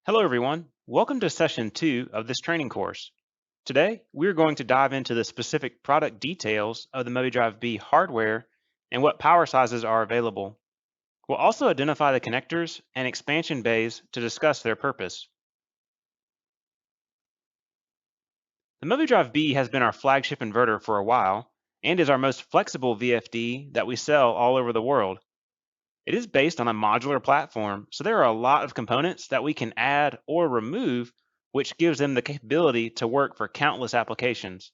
Hello everyone, welcome to session 2 of this training course. Today, we're going to dive into the specific product details of the MOVIDRIVE B hardware and what power sizes are available. We'll also identify the connectors and expansion bays to discuss their purpose. The MOVIDRIVE B has been our flagship inverter for a while and is our most flexible VFD that we sell all over the world. It is based on a modular platform, so there are a lot of components that we can add or remove, which gives them the capability to work for countless applications.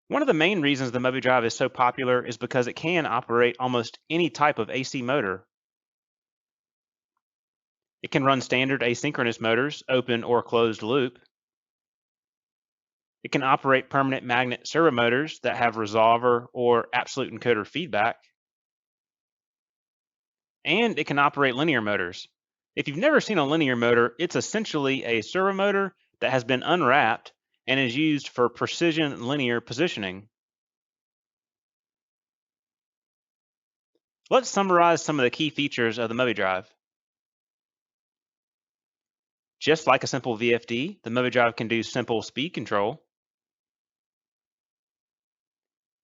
One of the main reasons the MOVIDRIVE is so popular is because it can operate almost any type of AC motor. It can run standard asynchronous motors, open or closed loop. It can operate permanent magnet servo motors that have resolver or absolute encoder feedback. And it can operate linear motors. If you've never seen a linear motor, it's essentially a servo motor that has been unwrapped and is used for precision linear positioning. Let's summarize some of the key features of the MOVIDRIVE. Just like a simple VFD, the MOVIDRIVE can do simple speed control.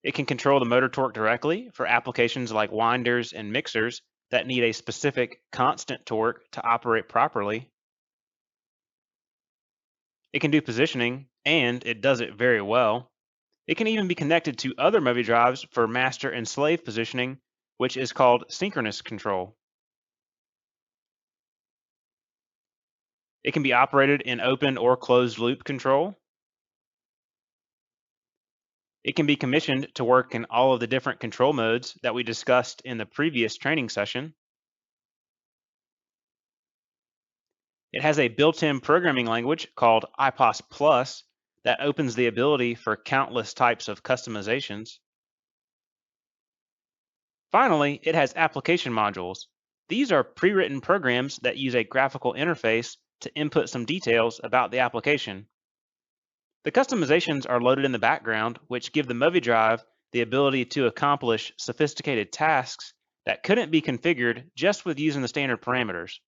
It can control the motor torque directly for applications like winders and mixers that need a specific constant torque to operate properly. It can do positioning, and it does it very well. It can even be connected to other MOVIDRIVEs for master and slave positioning, which is called synchronous control. It can be operated in open or closed loop control. It can be commissioned to work in all of the different control modes that we discussed in the previous training session. It has a built-in programming language called IPOS Plus that opens the ability for countless types of customizations. Finally, it has application modules. These are pre-written programs that use a graphical interface to input some details about the application. The customizations are loaded in the background, which give the MOVIDRIVE the ability to accomplish sophisticated tasks that couldn't be configured just with using the standard parameters.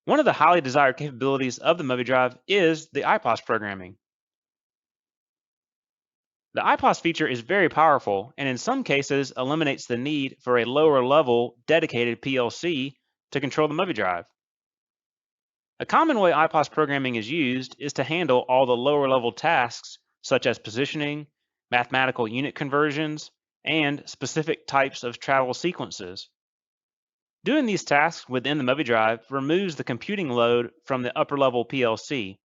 One of the highly desired capabilities of the MOVIDRIVE is the IPOS programming. The IPOS feature is very powerful and in some cases eliminates the need for a lower level dedicated PLC to control the MOVIDRIVE. A common way IPOS programming is used is to handle all the lower level tasks such as positioning, mathematical unit conversions, and specific types of travel sequences. Doing these tasks within the MOVIDRIVE removes the computing load from the upper level PLC.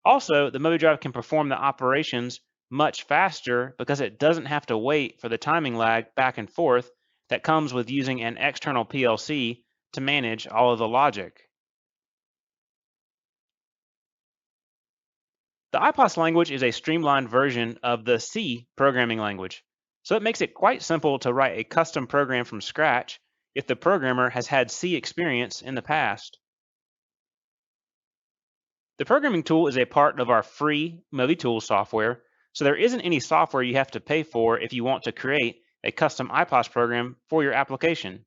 Also, the MOVIDRIVE can perform the operations much faster because it doesn't have to wait for the timing lag back and forth that comes with using an external PLC to manage all of the logic. The IPOS language is a streamlined version of the C programming language, so it makes it quite simple to write a custom program from scratch if the programmer has had C experience in the past. The programming tool is a part of our free MoviTools software, so there isn't any software you have to pay for if you want to create a custom IPOS program for your application.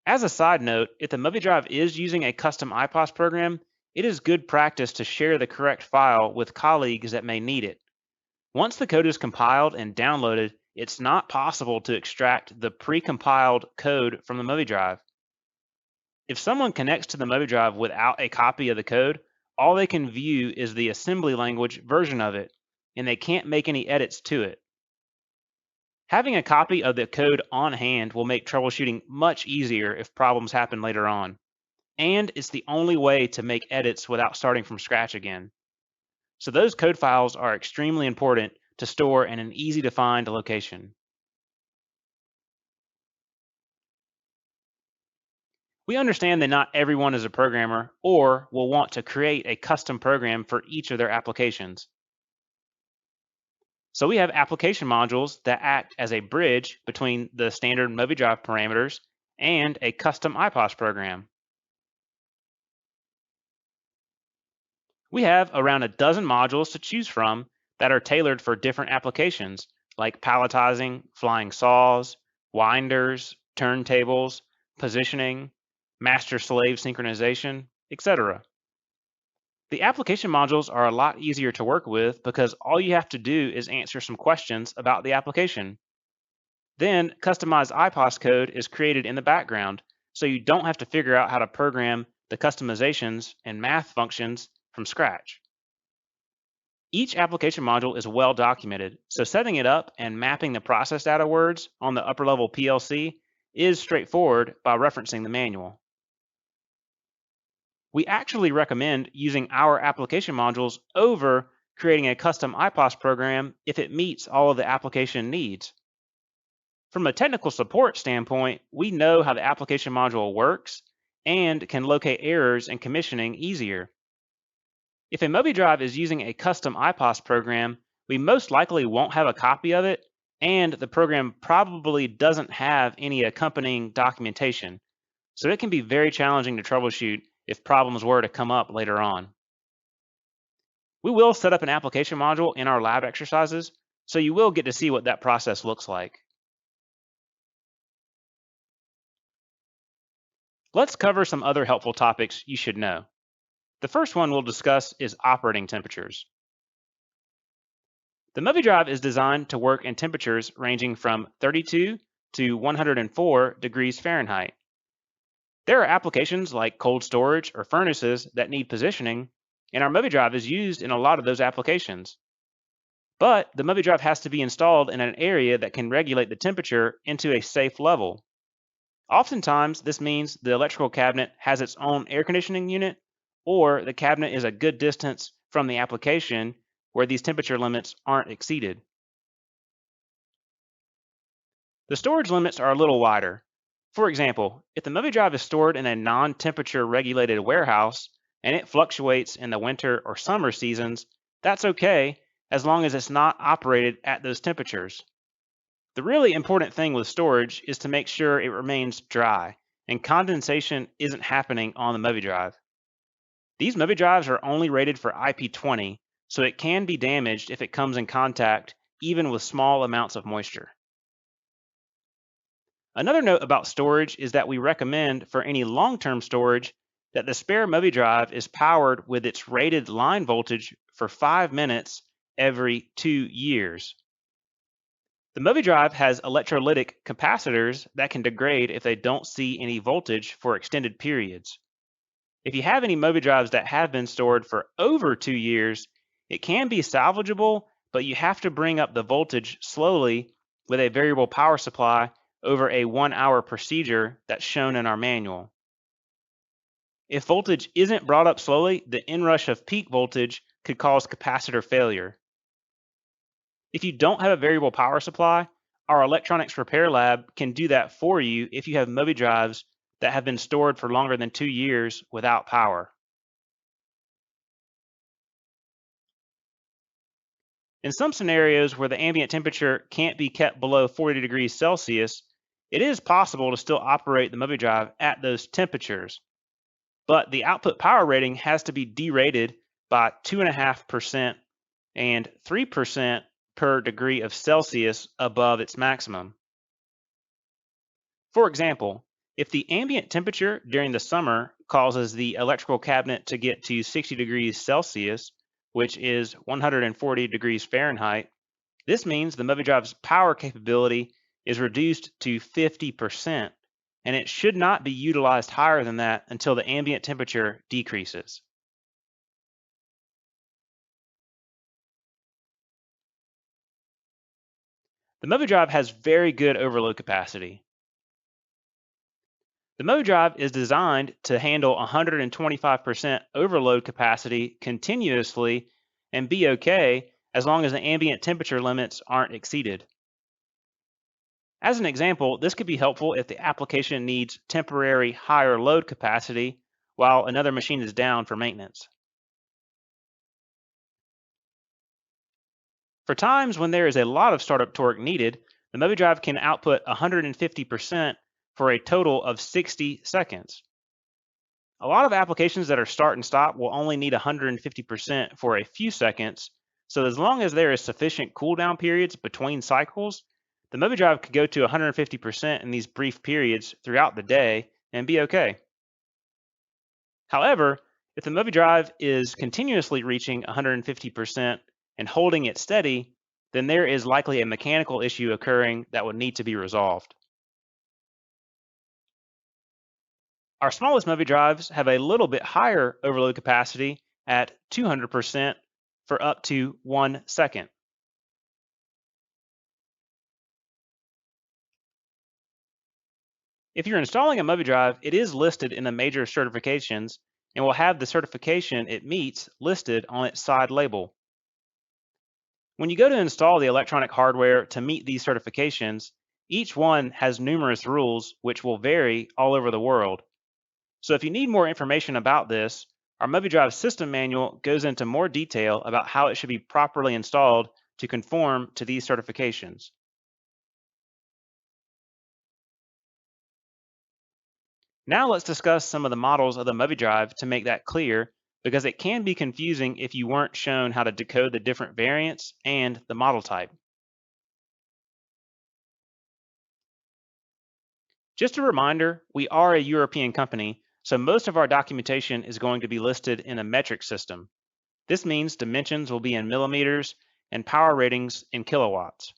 As a side note, if the MOVIDRIVE is using a custom IPOS program, it is good practice to share the correct file with colleagues that may need it. Once the code is compiled and downloaded, it's not possible to extract the pre-compiled code from the MOVIDRIVE. If someone connects to the MOVIDRIVE without a copy of the code, all they can view is the assembly language version of it, and they can't make any edits to it. Having a copy of the code on hand will make troubleshooting much easier if problems happen later on. And it's the only way to make edits without starting from scratch again. So those code files are extremely important to store in an easy to find location. We understand that not everyone is a programmer or will want to create a custom program for each of their applications. So we have application modules that act as a bridge between the standard MOVIDRIVE parameters and a custom IPOS program. We have around a dozen modules to choose from that are tailored for different applications, like palletizing, flying saws, winders, turntables, positioning, master-slave synchronization, etc. The application modules are a lot easier to work with because all you have to do is answer some questions about the application. Then customized IPOS code is created in the background, so you don't have to figure out how to program the customizations and math functions from scratch. Each application module is well documented, so setting it up and mapping the process data words on the upper level PLC is straightforward by referencing the manual. We actually recommend using our application modules over creating a custom IPOS program if it meets all of the application needs. From a technical support standpoint, we know how the application module works and can locate errors in commissioning easier. If a MOVIDRIVE is using a custom IPOS program, we most likely won't have a copy of it, and the program probably doesn't have any accompanying documentation, so it can be very challenging to troubleshoot if problems were to come up later on. We will set up an application module in our lab exercises, so you will get to see what that process looks like. Let's cover some other helpful topics you should know. The first one we'll discuss is operating temperatures. The MOVIDRIVE is designed to work in temperatures ranging from 32 to 104 degrees Fahrenheit. There are applications like cold storage or furnaces that need positioning, and our MOVIDRIVE is used in a lot of those applications. But the MOVIDRIVE has to be installed in an area that can regulate the temperature into a safe level. Oftentimes, this means the electrical cabinet has its own air conditioning unit, or the cabinet is a good distance from the application where these temperature limits aren't exceeded. The storage limits are a little wider. For example, if the MOVIDRIVE is stored in a non-temperature regulated warehouse and it fluctuates in the winter or summer seasons, that's okay as long as it's not operated at those temperatures. The really important thing with storage is to make sure it remains dry and condensation isn't happening on the MOVIDRIVE. These MOVIDRIVEs are only rated for IP20, so it can be damaged if it comes in contact even with small amounts of moisture. Another note about storage is that we recommend for any long-term storage that the spare MOVIDRIVE is powered with its rated line voltage for 5 minutes every 2 years. The MOVIDRIVE has electrolytic capacitors that can degrade if they don't see any voltage for extended periods. If you have any MOVIDRIVEs that have been stored for over 2 years, it can be salvageable, but you have to bring up the voltage slowly with a variable power supply over a 1-hour procedure that's shown in our manual. If voltage isn't brought up slowly, the inrush of peak voltage could cause capacitor failure. If you don't have a variable power supply, our electronics repair lab can do that for you if you have MOVIDRIVEs that have been stored for longer than 2 years without power. In some scenarios where the ambient temperature can't be kept below 40 degrees Celsius, it is possible to still operate the MOVIDRIVE at those temperatures. But the output power rating has to be derated by 2.5% and 3% per degree of Celsius above its maximum. For example, if the ambient temperature during the summer causes the electrical cabinet to get to 60 degrees Celsius, which is 140 degrees Fahrenheit, this means the MOVIDRIVE's power capability is reduced to 50%, and it should not be utilized higher than that until the ambient temperature decreases. The MOVIDRIVE has very good overload capacity. The MOVIDRIVE is designed to handle 125% overload capacity continuously and be okay as long as the ambient temperature limits aren't exceeded. As an example, this could be helpful if the application needs temporary higher load capacity while another machine is down for maintenance. For times when there is a lot of startup torque needed, the MOVIDRIVE can output 150% for a total of 60 seconds. A lot of applications that are start and stop will only need 150% for a few seconds, So as long as there is sufficient cooldown periods between cycles, the MOVIDRIVE could go to 150% in these brief periods throughout the day and be okay. However, if the MOVIDRIVE is continuously reaching 150% and holding it steady, then there is likely a mechanical issue occurring that would need to be resolved. Our smallest MOVIDRIVEs have a little bit higher overload capacity at 200% for up to 1 second. If you're installing a MOVIDRIVE, it is listed in the major certifications and will have the certification it meets listed on its side label. When you go to install the electronic hardware to meet these certifications, each one has numerous rules which will vary all over the world. So if you need more information about this, our MOVIDRIVE system manual goes into more detail about how it should be properly installed to conform to these certifications. Now let's discuss some of the models of the MOVIDRIVE to make that clear, because it can be confusing if you weren't shown how to decode the different variants and the model type. Just a reminder, we are a European company, so most of our documentation is going to be listed in a metric system. This means dimensions will be in millimeters and power ratings in kilowatts.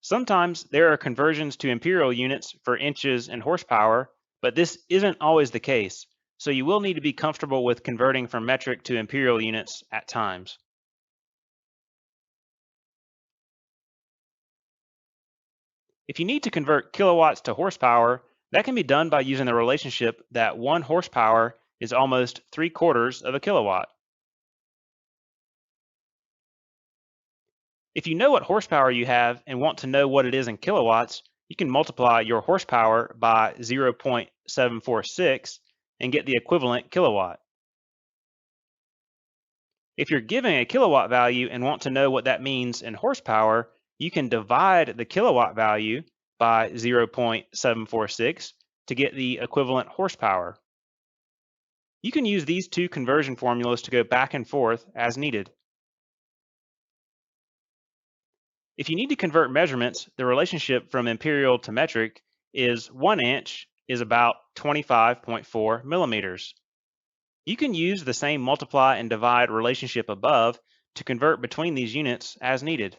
Sometimes there are conversions to imperial units for inches and horsepower, but this isn't always the case, so you will need to be comfortable with converting from metric to imperial units at times. If you need to convert kilowatts to horsepower, that can be done by using the relationship that 1 horsepower is almost 3/4 of a kilowatt. If you know what horsepower you have and want to know what it is in kilowatts, you can multiply your horsepower by 0.746 and get the equivalent kilowatt. If you're given a kilowatt value and want to know what that means in horsepower, you can divide the kilowatt value by 0.746 to get the equivalent horsepower. You can use these two conversion formulas to go back and forth as needed. If you need to convert measurements, the relationship from imperial to metric is 1 inch is about 25.4 millimeters. You can use the same multiply and divide relationship above to convert between these units as needed.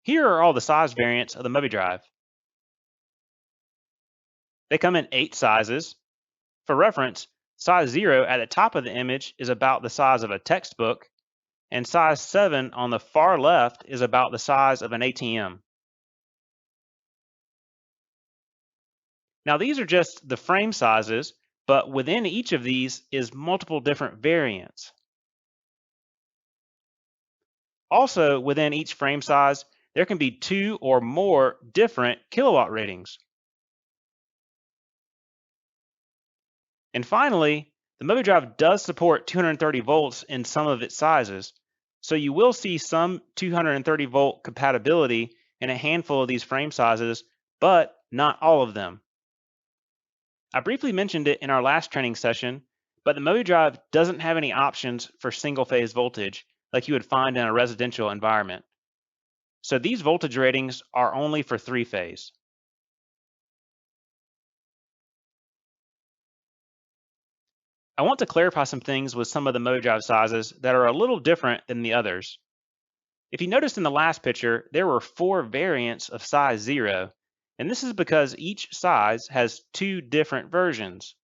Here are all the size variants of the MOVIDRIVE. They come in 8 sizes. For reference, size 0 at the top of the image is about the size of a textbook, and size 7 on the far left is about the size of an ATM. Now these are just the frame sizes, but within each of these is multiple different variants. Also, within each frame size, there can be 2 or more different kilowatt ratings. And finally, the MOVIDRIVE does support 230 volts in some of its sizes, so you will see some 230 volt compatibility in a handful of these frame sizes, but not all of them. I briefly mentioned it in our last training session, but the MOVIDRIVE doesn't have any options for single phase voltage like you would find in a residential environment. So these voltage ratings are only for 3-phase. I want to clarify some things with some of the MOVIDRIVE sizes that are a little different than the others. If you noticed in the last picture, there were 4 variants of size 0, and this is because each size has 2 different versions.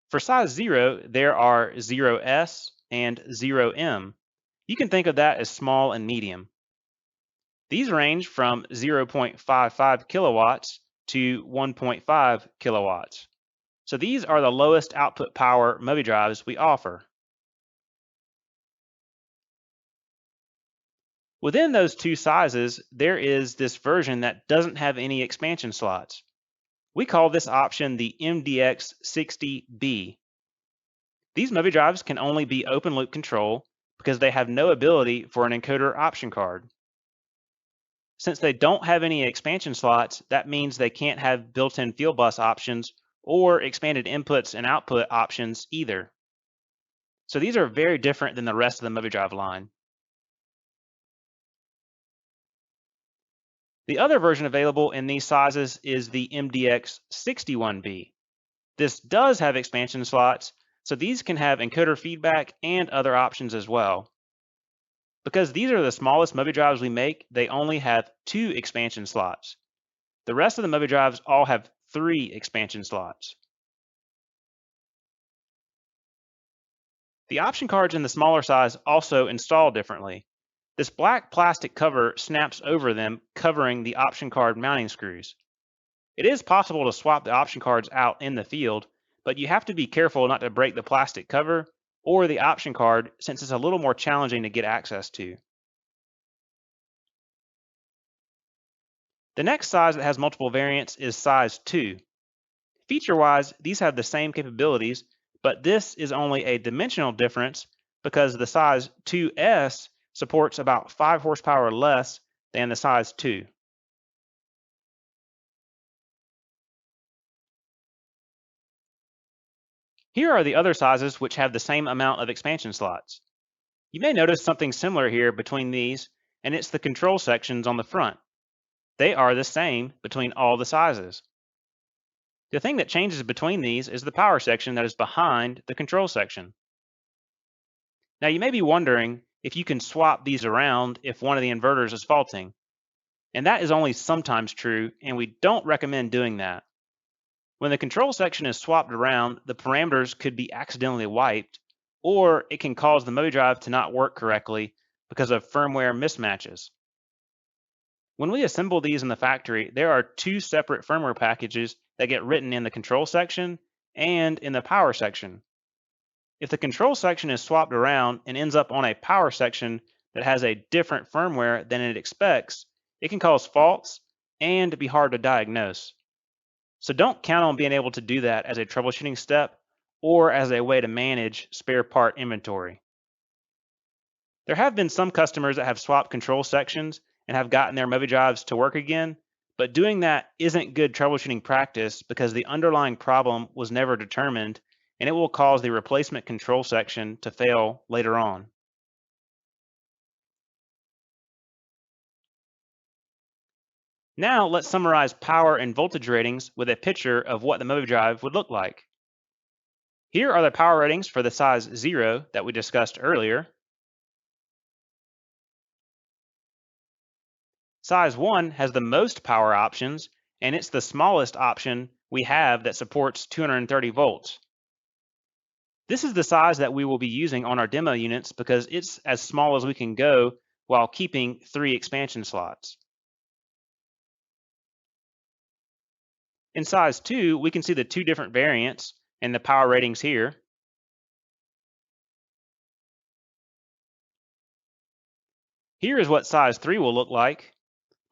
For size 0, there are 0S and 0M. You can think of that as small and medium. These range from 0.55 kilowatts to 1.5 kilowatts. So these are the lowest output power MOVIDRIVEs we offer. Within those 2 sizes, there is this version that doesn't have any expansion slots. We call this option the MDX60B. These MOVIDRIVEs can only be open loop control because they have no ability for an encoder option card. Since they don't have any expansion slots, that means they can't have built-in field bus options or expanded inputs and output options either. So these are very different than the rest of the MOVIDRIVE line. The other version available in these sizes is the MDX61B. This does have expansion slots, so these can have encoder feedback and other options as well. Because these are the smallest MOVIDRIVEs we make, they only have 2 expansion slots. The rest of the MOVIDRIVEs all have 3 expansion slots. The option cards in the smaller size also install differently. This black plastic cover snaps over them, covering the option card mounting screws. It is possible to swap the option cards out in the field, but you have to be careful not to break the plastic cover or the option card since it's a little more challenging to get access to. The next size that has multiple variants is size 2. Feature-wise, these have the same capabilities, but this is only a dimensional difference because the size 2S supports about 5 horsepower less than the size 2. Here are the other sizes which have the same amount of expansion slots. You may notice something similar here between these, and it's the control sections on the front. They are the same between all the sizes. The thing that changes between these is the power section that is behind the control section. Now you may be wondering if you can swap these around if one of the inverters is faulting. And that is only sometimes true, and we don't recommend doing that. When the control section is swapped around, the parameters could be accidentally wiped, or it can cause the MOVIDRIVE to not work correctly because of firmware mismatches. When we assemble these in the factory, there are 2 separate firmware packages that get written in the control section and in the power section. If the control section is swapped around and ends up on a power section that has a different firmware than it expects, it can cause faults and be hard to diagnose. So don't count on being able to do that as a troubleshooting step or as a way to manage spare part inventory. There have been some customers that have swapped control sections and have gotten their MOVIDRIVEs to work again, but doing that isn't good troubleshooting practice because the underlying problem was never determined, and it will cause the replacement control section to fail later on. Now let's summarize power and voltage ratings with a picture of what the MOVIDRIVE would look like. Here are the power ratings for the size 0 that we discussed earlier. Size 1 has the most power options, and it's the smallest option we have that supports 230 volts. This is the size that we will be using on our demo units because it's as small as we can go while keeping 3 expansion slots. In size 2, we can see the 2 different variants and the power ratings here. Here is what size 3 will look like.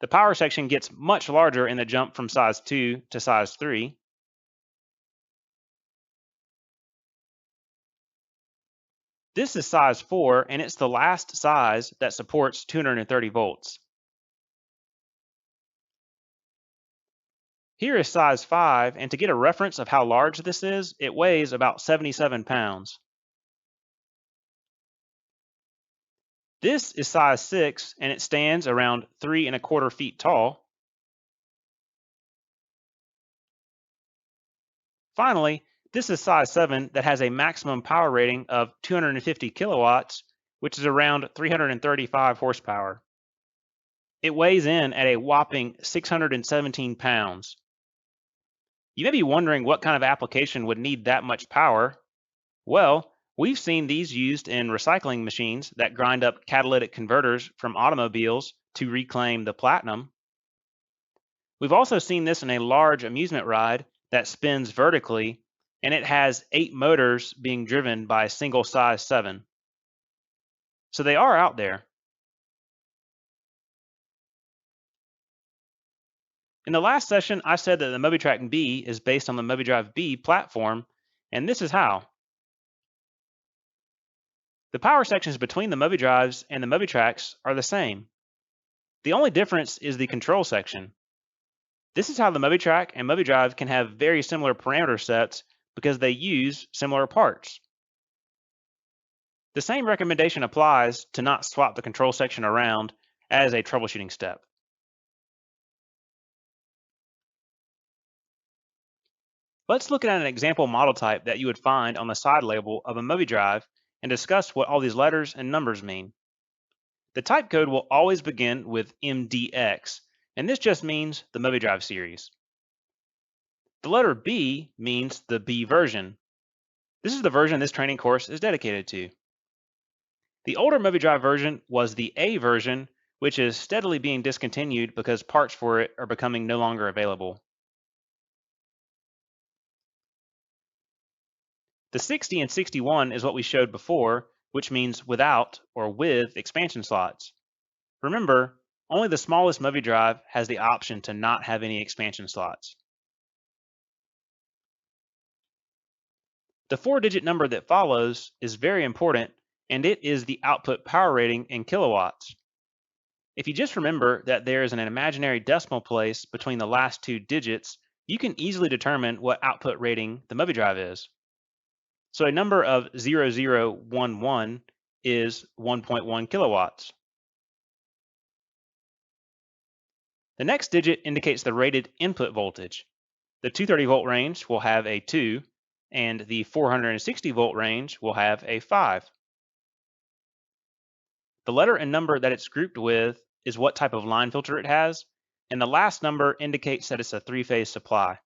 The power section gets much larger in the jump from size 2 to size 3. This is size 4, and it's the last size that supports 230 volts. Here is size 5, and to get a reference of how large this is, it weighs about 77 pounds. This is size 6, and it stands around 3¼ feet tall. Finally, this is size 7 that has a maximum power rating of 250 kilowatts, which is around 335 horsepower. It weighs in at a whopping 617 pounds. You may be wondering what kind of application would need that much power. Well, we've seen these used in recycling machines that grind up catalytic converters from automobiles to reclaim the platinum. We've also seen this in a large amusement ride that spins vertically, and it has 8 motors being driven by a single size 7. So they are out there. In the last session, I said that the MOVITRAC B is based on the MOVIDRIVE B platform, and this is how. The power sections between the MOVIDRIVEs and the MOVITRACs are the same. The only difference is the control section. This is how the MOVITrack and MOVIDRIVE can have very similar parameter sets because they use similar parts. The same recommendation applies to not swap the control section around as a troubleshooting step. Let's look at an example model type that you would find on the side label of a MOVIDRIVE and discuss what all these letters and numbers mean. The type code will always begin with MDX, and this just means the MOVIDRIVE series. The letter B means the B version. This is the version this training course is dedicated to. The older MOVIDRIVE version was the A version, which is steadily being discontinued because parts for it are becoming no longer available. The 60 and 61 is what we showed before, which means without or with expansion slots. Remember, only the smallest MOVIDRIVE has the option to not have any expansion slots. The 4-digit number that follows is very important, and it is the output power rating in kilowatts. If you just remember that there is an imaginary decimal place between the last two digits, you can easily determine what output rating the MOVIDRIVE is. So a number of 0011 is 1.1 kilowatts. The next digit indicates the rated input voltage. The 230 volt range will have a 2, and the 460 volt range will have a 5. The letter and number that it's grouped with is what type of line filter it has, and the last number indicates that it's a 3-phase supply.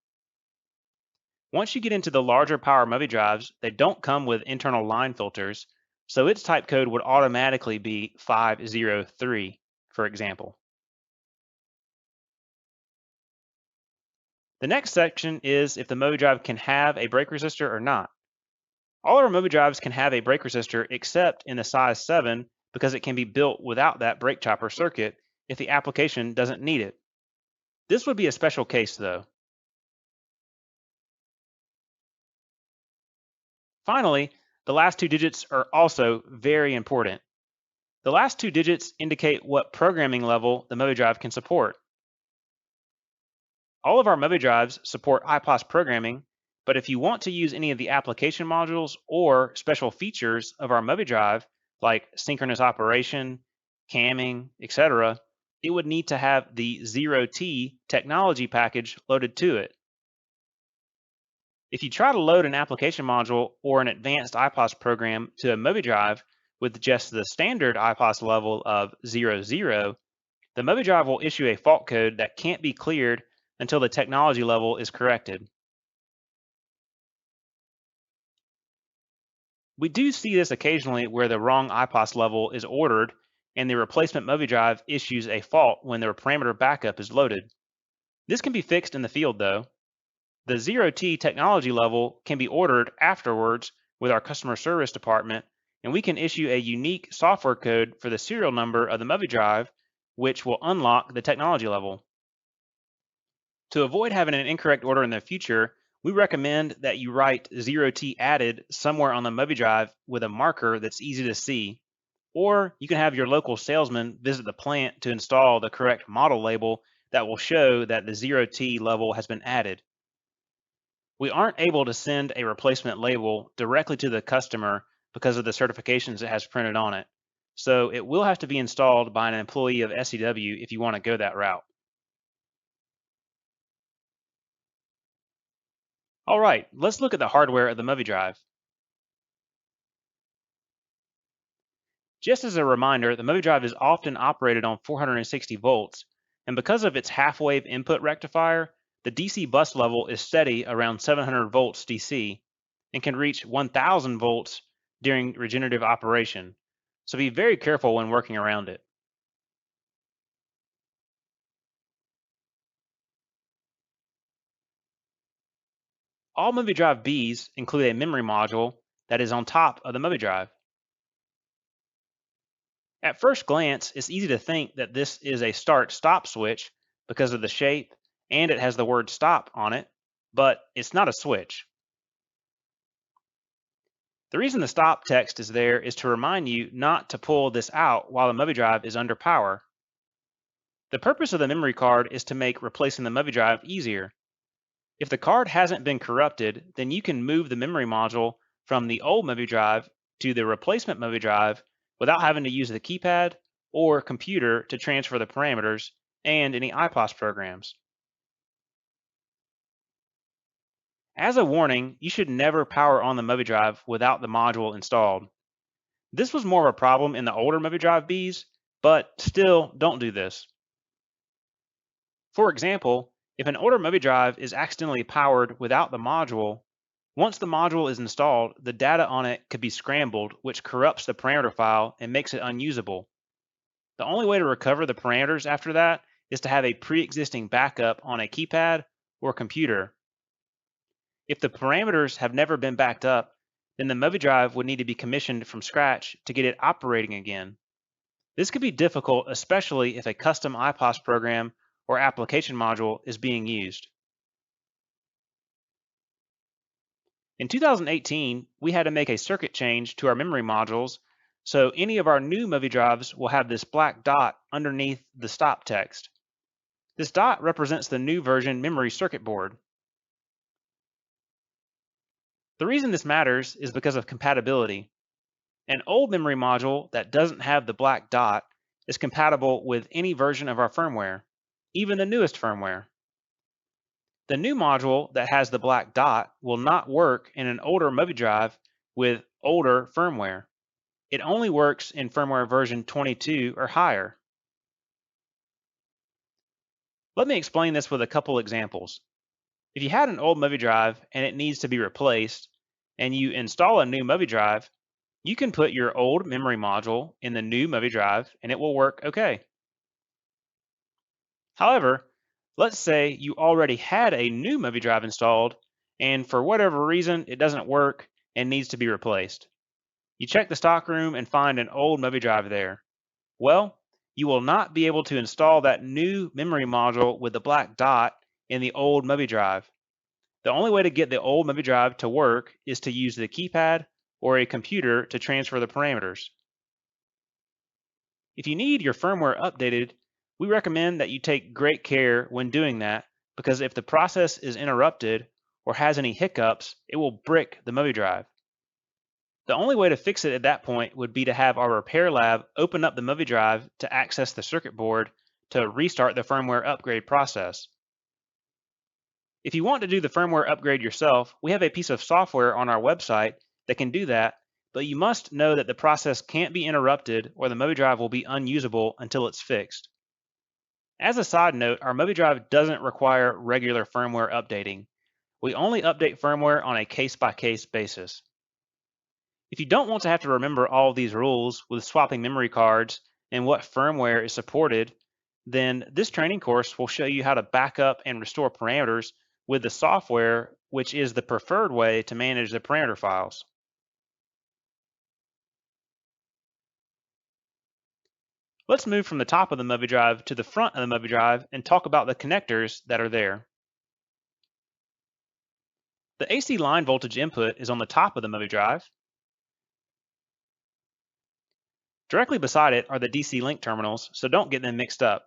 Once you get into the larger power MOVIDRIVEs, they don't come with internal line filters, so its type code would automatically be 503, for example. The next section is if the MOVIDRIVE can have a brake resistor or not. All our MOVIDRIVEs can have a brake resistor except in the size 7 because it can be built without that brake chopper circuit if the application doesn't need it. This would be a special case though. Finally, the last two digits are also very important. The last two digits indicate what programming level the MOVIDRIVE can support. All of our MOVIDRIVEs support IPOS programming, but if you want to use any of the application modules or special features of our MOVIDRIVE, like synchronous operation, camming, etc., it would need to have the 0T technology package loaded to it. If you try to load an application module or an advanced IPOS program to a MOVIDRIVE with just the standard IPOS level of 00, the MOVIDRIVE will issue a fault code that can't be cleared until the technology level is corrected. We do see this occasionally where the wrong IPOS level is ordered and the replacement MOVIDRIVE issues a fault when the parameter backup is loaded. This can be fixed in the field though. The 0T technology level can be ordered afterwards with our customer service department, and we can issue a unique software code for the serial number of the MOVIDRIVE, which will unlock the technology level. To avoid having an incorrect order in the future, we recommend that you write 0T added somewhere on the MOVIDRIVE with a marker that's easy to see, or you can have your local salesman visit the plant to install the correct model label that will show that the 0T level has been added. We aren't able to send a replacement label directly to the customer because of the certifications it has printed on it, so it will have to be installed by an employee of SEW if you want to go that route. All right, let's look at the hardware of the MOVIDRIVE. Just as a reminder, the MOVIDRIVE is often operated on 460 volts, and because of its half-wave input rectifier, the DC bus level is steady around 700 volts DC and can reach 1000 volts during regenerative operation, so be very careful when working around it. All MOVIDRIVE Bs include a memory module that is on top of the MOVIDRIVE. At first glance, it's easy to think that this is a start-stop switch because of the shape and it has the word stop on it, but it's not a switch. The reason the stop text is there is to remind you not to pull this out while the MOVIDRIVE is under power. The purpose of the memory card is to make replacing the memory drive easier. If the card hasn't been corrupted, then you can move the memory module from the old memory drive to the replacement memory drive without having to use the keypad or computer to transfer the parameters and any IPOS programs. As a warning, you should never power on the memory drive without the module installed. This was more of a problem in the older memory drive Bs, but still don't do this. For example, if an older memory drive is accidentally powered without the module, once the module is installed, the data on it could be scrambled, which corrupts the parameter file and makes it unusable. The only way to recover the parameters after that is to have a pre-existing backup on a keypad or computer. If the parameters have never been backed up, then the memory drive would need to be commissioned from scratch to get it operating again. This could be difficult, especially if a custom IPOS program or application module is being used. In 2018, we had to make a circuit change to our memory modules, so any of our new memory drives will have this black dot underneath the stop text. This dot represents the new version memory circuit board. The reason this matters is because of compatibility. An old memory module that doesn't have the black dot is compatible with any version of our firmware, even the newest firmware. The new module that has the black dot will not work in an older memory drive with older firmware. It only works in firmware version 22 or higher. Let me explain this with a couple examples. If you had an old memory drive and it needs to be replaced, and you install a new memory drive, you can put your old memory module in the new memory drive and it will work okay. However, let's say you already had a new memory drive installed and for whatever reason it doesn't work and needs to be replaced. You check the stockroom and find an old memory drive there. Well, you will not be able to install that new memory module with the black dot in the old memory drive. The only way to get the old memory drive to work is to use the keypad or a computer to transfer the parameters. If you need your firmware updated, we recommend that you take great care when doing that because if the process is interrupted or has any hiccups, it will brick the memory drive. The only way to fix it at that point would be to have our repair lab open up the memory drive to access the circuit board to restart the firmware upgrade process. If you want to do the firmware upgrade yourself, we have a piece of software on our website that can do that, but you must know that the process can't be interrupted or the memory drive will be unusable until it's fixed. As a side note, our memory drive doesn't require regular firmware updating. We only update firmware on a case-by-case basis. If you don't want to have to remember all of these rules with swapping memory cards and what firmware is supported, then this training course will show you how to back up and restore parameters with the software, which is the preferred way to manage the parameter files. Let's move from the top of the memory drive to the front of the memory drive and talk about the connectors that are there. The AC line voltage input is on the top of the memory drive. Directly beside it are the DC link terminals, so don't get them mixed up.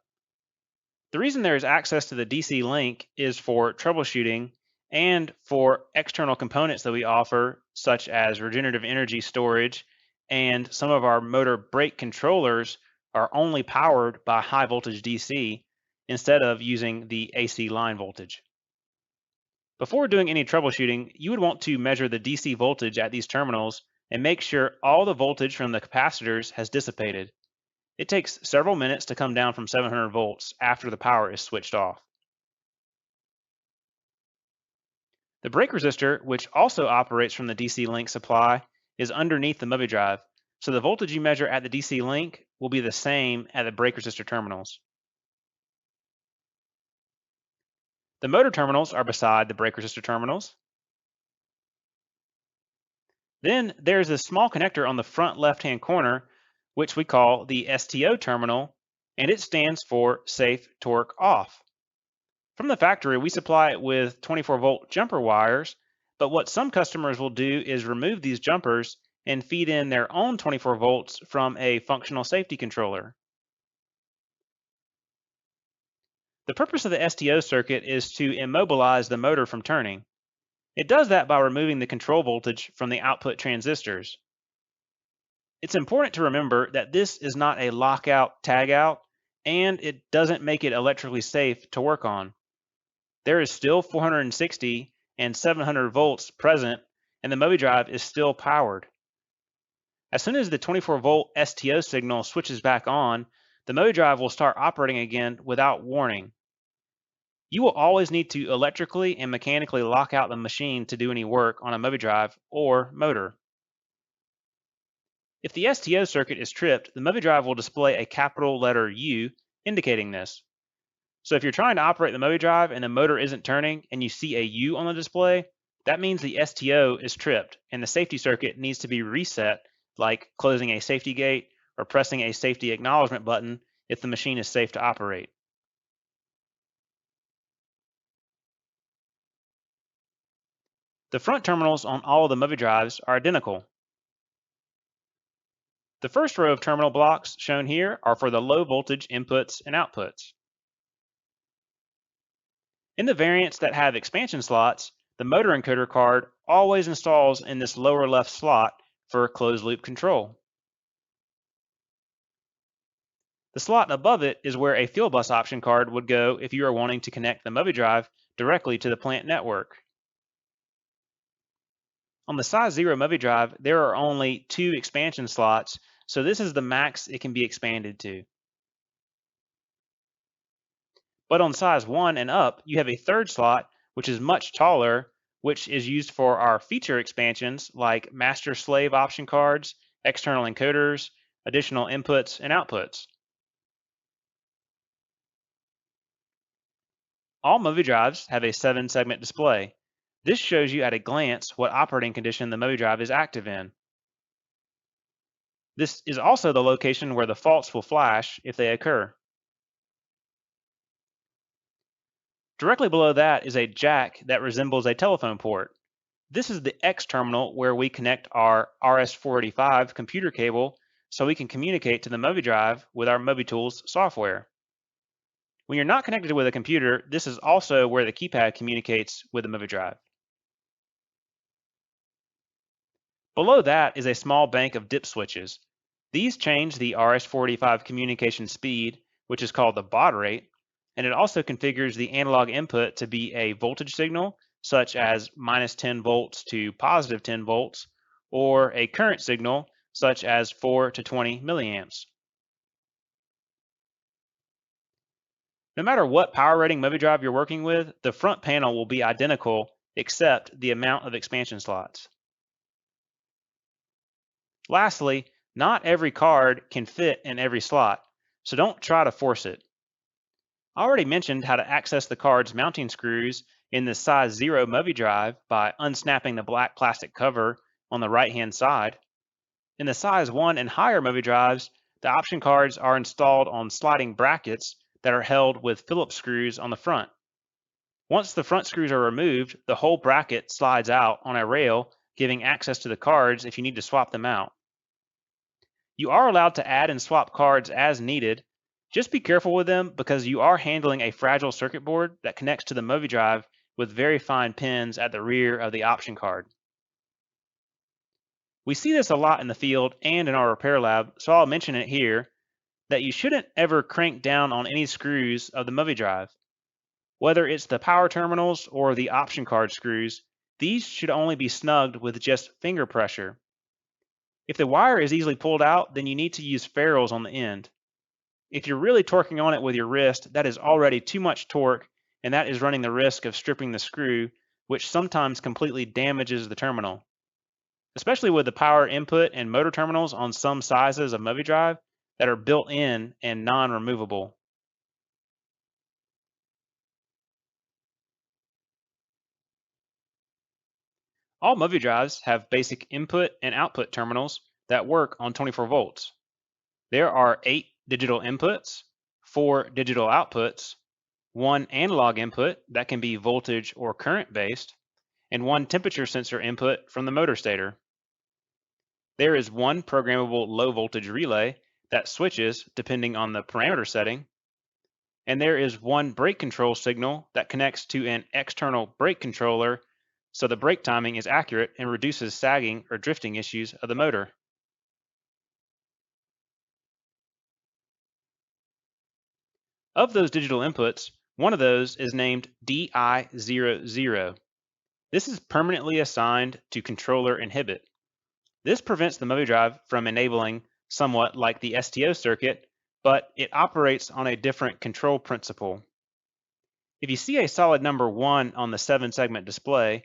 The reason there is access to the DC link is for troubleshooting and for external components that we offer, such as regenerative energy storage, and some of our motor brake controllers are only powered by high voltage DC instead of using the AC line voltage. Before doing any troubleshooting, you would want to measure the DC voltage at these terminals and make sure all the voltage from the capacitors has dissipated. It takes several minutes to come down from 700 volts after the power is switched off. The brake resistor, which also operates from the DC link supply, is underneath the memory drive, so the voltage you measure at the DC link will be the same at the brake resistor terminals. The motor terminals are beside the brake resistor terminals. Then there's a small connector on the front left-hand corner, which we call the STO terminal, and it stands for Safe Torque Off. From the factory, we supply it with 24-volt jumper wires, but what some customers will do is remove these jumpers and feed in their own 24 volts from a functional safety controller. The purpose of the STO circuit is to immobilize the motor from turning. It does that by removing the control voltage from the output transistors. It's important to remember that this is not a lockout tagout, and it doesn't make it electrically safe to work on. There is still 460 and 700 volts present, and the MOVIDRIVE is still powered. As soon as the 24-volt STO signal switches back on, the MOVIDRIVE will start operating again without warning. You will always need to electrically and mechanically lock out the machine to do any work on a MOVIDRIVE or motor. If the STO circuit is tripped, the MOVIDRIVE will display a capital letter U indicating this. So if you're trying to operate the MOVIDRIVE and the motor isn't turning and you see a U on the display, that means the STO is tripped and the safety circuit needs to be reset, like closing a safety gate or pressing a safety acknowledgement button if the machine is safe to operate. The front terminals on all of the MOVIDRIVEs are identical. The first row of terminal blocks shown here are for the low voltage inputs and outputs. In the variants that have expansion slots, the motor encoder card always installs in this lower left slot for closed loop control. The slot above it is where a field bus option card would go if you are wanting to connect the MOVIDRIVE directly to the plant network. On the size 0 MOVIDRIVE, there are only 2 expansion slots, so this is the max it can be expanded to. But on size 1 and up, you have a third slot, which is much taller, which is used for our feature expansions like master-slave option cards, external encoders, additional inputs and outputs. All MOVIDRIVEs have a 7-segment display. This shows you at a glance what operating condition the MOVIDRIVE is active in. This is also the location where the faults will flash if they occur. Directly below that is a jack that resembles a telephone port. This is the X terminal where we connect our RS-485 computer cable so we can communicate to the MOVIDRIVE with our MOVITools software. When you're not connected with a computer, this is also where the keypad communicates with the MOVIDRIVE. Below that is a small bank of dip switches. These change the RS-485 communication speed, which is called the baud rate, and it also configures the analog input to be a voltage signal, such as minus 10 volts to positive 10 volts, or a current signal, such as 4 to 20 milliamps. No matter what power rating MOVIDRIVE you're working with, the front panel will be identical except the amount of expansion slots. Lastly, not every card can fit in every slot, so don't try to force it. I already mentioned how to access the card's mounting screws in the size 0 MOVIDRIVE by unsnapping the black plastic cover on the right-hand side. In the size 1 and higher MOVIDRIVEs, the option cards are installed on sliding brackets that are held with Phillips screws on the front. Once the front screws are removed, the whole bracket slides out on a rail, giving access to the cards if you need to swap them out. You are allowed to add and swap cards as needed. Just be careful with them because you are handling a fragile circuit board that connects to the MOVIDRIVE with very fine pins at the rear of the option card. We see this a lot in the field and in our repair lab, so I'll mention it here, that you shouldn't ever crank down on any screws of the MOVIDRIVE. Whether it's the power terminals or the option card screws, these should only be snugged with just finger pressure. If the wire is easily pulled out, then you need to use ferrules on the end. If you're really torquing on it with your wrist, that is already too much torque, and that is running the risk of stripping the screw, which sometimes completely damages the terminal. Especially with the power input and motor terminals on some sizes of MOVIDRIVE that are built in and non-removable. All MOVIDRIVEs have basic input and output terminals that work on 24 volts. There are 8 digital inputs, 4 digital outputs, 1 analog input that can be voltage or current based, and 1 temperature sensor input from the motor stator. There is 1 programmable low voltage relay that switches depending on the parameter setting, and there is one brake control signal that connects to an external brake controller, so the brake timing is accurate and reduces sagging or drifting issues of the motor. Of those digital inputs, one of those is named DI00. This is permanently assigned to controller inhibit. This prevents the MOVIDRIVE from enabling, somewhat like the STO circuit, but it operates on a different control principle. If you see a solid number 1 on the 7-segment display,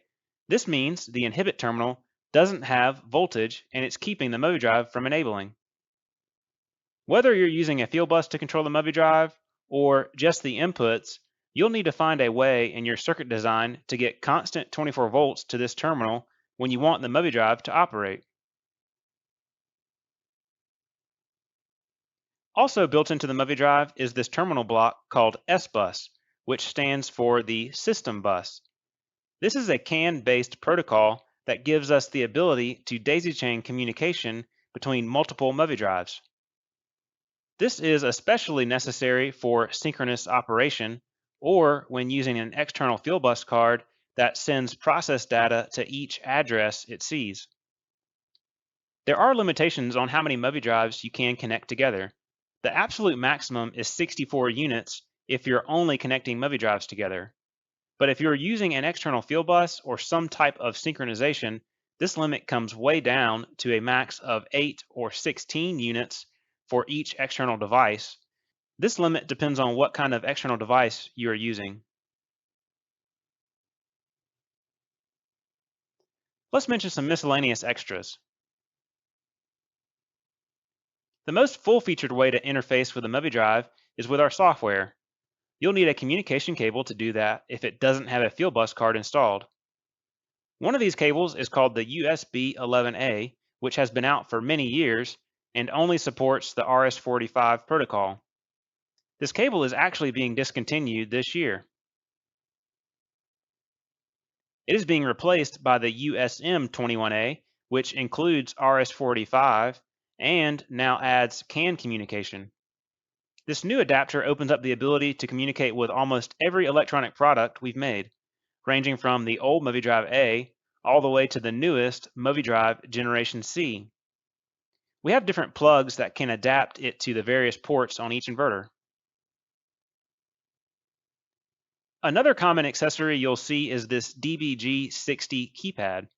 this means the inhibit terminal doesn't have voltage and it's keeping the MOVIDRIVE from enabling. Whether you're using a field bus to control the MOVIDRIVE or just the inputs, you'll need to find a way in your circuit design to get constant 24 volts to this terminal when you want the MOVIDRIVE to operate. Also built into the MOVIDRIVE is this terminal block called S-Bus, which stands for the System Bus. This is a CAN-based protocol that gives us the ability to daisy chain communication between multiple MOVIDRIVEs. This is especially necessary for synchronous operation or when using an external field bus card that sends process data to each address it sees. There are limitations on how many MOVIDRIVEs you can connect together. The absolute maximum is 64 units if you're only connecting MOVIDRIVEs together. But if you're using an external field bus or some type of synchronization, this limit comes way down to a max of 8 or 16 units for each external device. This limit depends on what kind of external device you are using. Let's mention some miscellaneous extras. The most full-featured way to interface with a MOVIDRIVE is with our software. You'll need a communication cable to do that if it doesn't have a field bus card installed. One of these cables is called the USB 11A, which has been out for many years and only supports the RS-485 protocol. This cable is actually being discontinued this year. It is being replaced by the USM21A, which includes RS-485 and now adds CAN communication. This new adapter opens up the ability to communicate with almost every electronic product we've made, ranging from the old MOVIDRIVE A all the way to the newest MOVIDRIVE Generation C. We have different plugs that can adapt it to the various ports on each inverter. Another common accessory you'll see is this DBG60 keypad.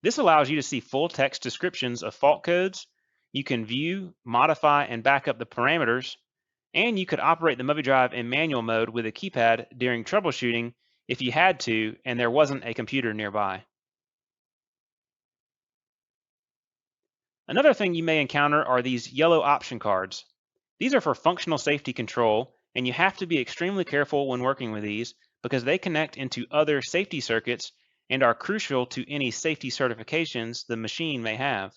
This allows you to see full text descriptions of fault codes. You can view, modify, and back up the parameters, and you could operate the MOVIDRIVE in manual mode with a keypad during troubleshooting if you had to and there wasn't a computer nearby. Another thing you may encounter are these yellow option cards. These are for functional safety control, and you have to be extremely careful when working with these because they connect into other safety circuits and are crucial to any safety certifications the machine may have.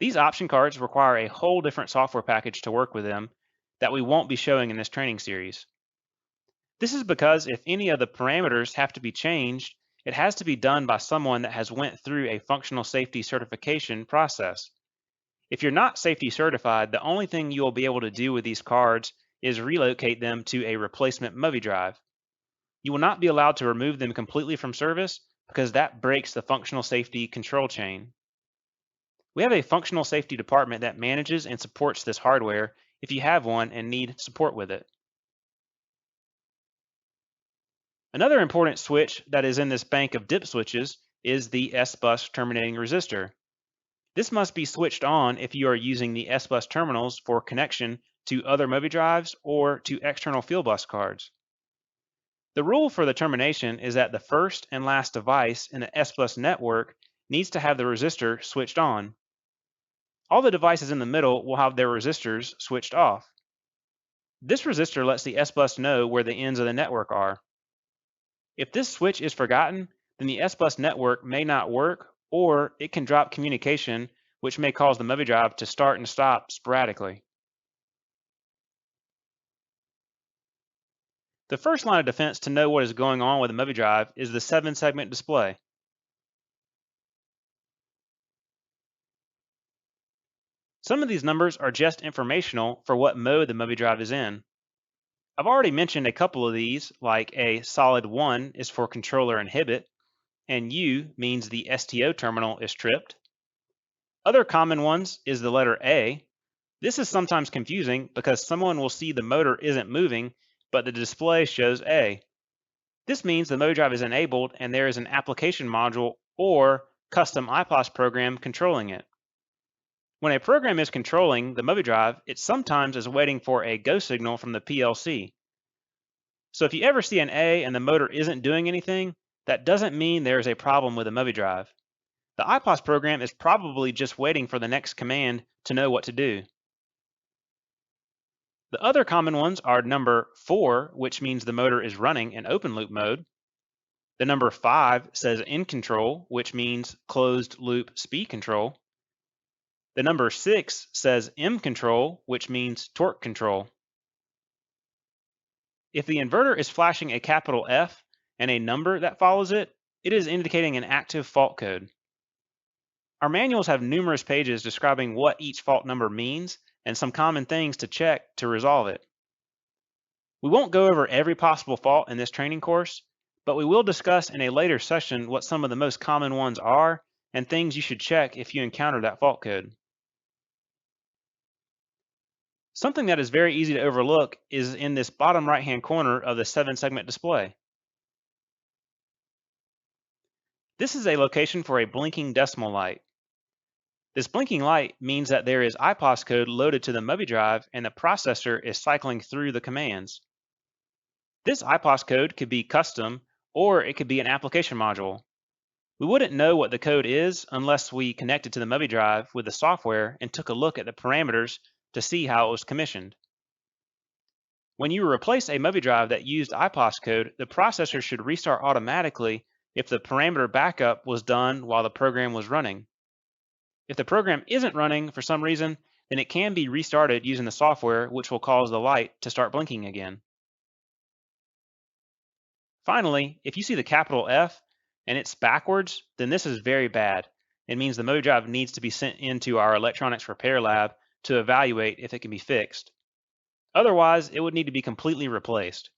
These option cards require a whole different software package to work with them that we won't be showing in this training series. This is because if any of the parameters have to be changed, it has to be done by someone that has went through a functional safety certification process. If you're not safety certified, the only thing you will be able to do with these cards is relocate them to a replacement MOVIDRIVE. You will not be allowed to remove them completely from service because that breaks the functional safety control chain. We have a functional safety department that manages and supports this hardware if you have one and need support with it. Another important switch that is in this bank of dip switches is the S-Bus terminating resistor. This must be switched on if you are using the S-Bus terminals for connection to other MOVIDRIVEs or to external field bus cards. The rule for the termination is that the first and last device in the S-Bus network needs to have the resistor switched on. All the devices in the middle will have their resistors switched off. This resistor lets the S-Bus know where the ends of the network are. If this switch is forgotten, then the S-Bus network may not work or it can drop communication, which may cause the MOVIDRIVE to start and stop sporadically. The first line of defense to know what is going on with the MOVIDRIVE is the 7-segment display. Some of these numbers are just informational for what mode the MOVIDRIVE is in. I've already mentioned a couple of these, like a solid 1 is for controller inhibit, and U means the STO terminal is tripped. Other common ones is the letter A. This is sometimes confusing because someone will see the motor isn't moving, but the display shows A. This means the MOVIDRIVE is enabled and there is an application module or custom IPOS program controlling it. When a program is controlling the MOVIDRIVE, it sometimes is waiting for a go signal from the PLC. So if you ever see an A and the motor isn't doing anything, that doesn't mean there is a problem with the MOVIDRIVE. The IPOS program is probably just waiting for the next command to know what to do. The other common ones are number 4, which means the motor is running in open loop mode. The number 5 says in control, which means closed loop speed control. The number 6 says M control, which means torque control. If the inverter is flashing a capital F and a number that follows it, it is indicating an active fault code. Our manuals have numerous pages describing what each fault number means and some common things to check to resolve it. We won't go over every possible fault in this training course, but we will discuss in a later session what some of the most common ones are and things you should check if you encounter that fault code. Something that is very easy to overlook is in this bottom right-hand corner of the 7-segment display. This is a location for a blinking decimal light. This blinking light means that there is IPOS code loaded to the MOVIDRIVE and the processor is cycling through the commands. This IPOS code could be custom or it could be an application module. We wouldn't know what the code is unless we connected to the MOVIDRIVE with the software and took a look at the parameters to see how it was commissioned. When you replace a MOVIDRIVE that used IPOS code, the processor should restart automatically if the parameter backup was done while the program was running. If the program isn't running for some reason, then it can be restarted using the software, which will cause the light to start blinking again. Finally, if you see the capital F and it's backwards, then this is very bad. It means the MOVIDRIVE needs to be sent into our electronics repair lab to evaluate if it can be fixed. Otherwise, it would need to be completely replaced.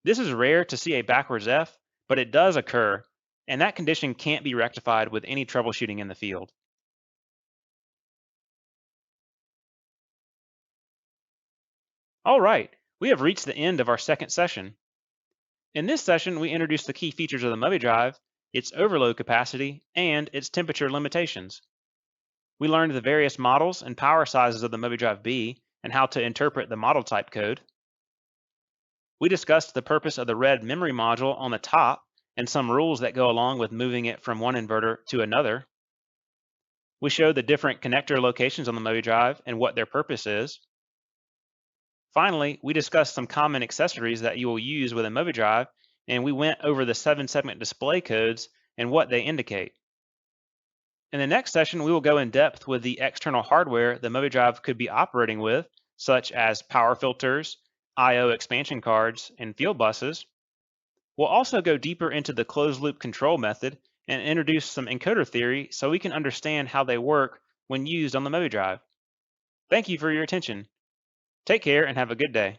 This is rare to see a backwards F, but it does occur, and that condition can't be rectified with any troubleshooting in the field. All right, we have reached the end of our second session. In this session, we introduced the key features of the MOVIDRIVE, its overload capacity, and its temperature limitations. We learned the various models and power sizes of the MOVIDRIVE B and how to interpret the model type code. We discussed the purpose of the red memory module on the top and some rules that go along with moving it from one inverter to another. We showed the different connector locations on the MOVIDRIVE and what their purpose is. Finally, we discussed some common accessories that you will use with a MOVIDRIVE, and we went over the 7-segment display codes and what they indicate. In the next session, we will go in depth with the external hardware the MOVIDRIVE could be operating with, such as power filters, I/O expansion cards, and field buses. We'll also go deeper into the closed-loop control method and introduce some encoder theory so we can understand how they work when used on the MOVIDRIVE. Thank you for your attention. Take care and have a good day.